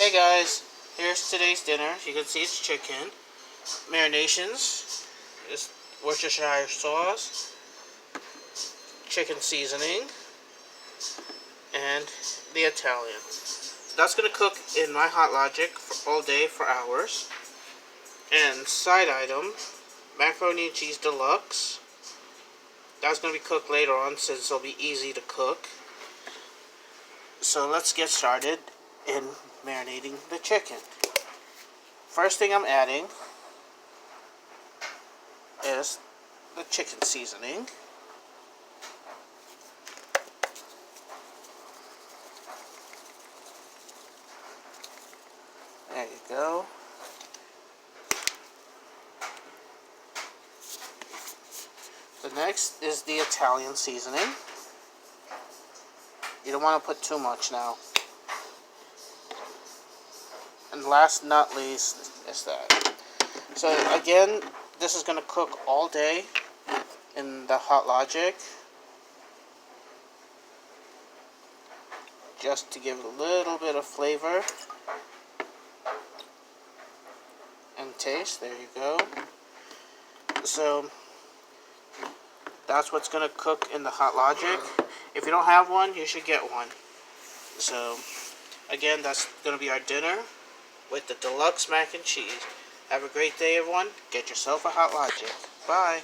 Hey guys, here's today's dinner. You can see it's chicken, marinations, is Worcestershire sauce, chicken seasoning, and the Italian. That's going to cook in my Hot Logic for all day for hours. And side item, macaroni and cheese deluxe. That's going to be cooked later on since it'll be easy to cook. So let's get started in marinating the chicken. First thing I'm adding is the chicken seasoning. There you go. The next is the Italian seasoning. You don't want to put too much now. And last not least is that. So again, this is going to cook all day in the Hot Logic. Just to give it a little bit of flavor and taste. There you go. So that's what's going to cook in the Hot Logic. If you don't have one, you should get one. So again, that's going to be our dinner with the deluxe mac and cheese. Have a great day, everyone. Get yourself a Hot Logic. Bye.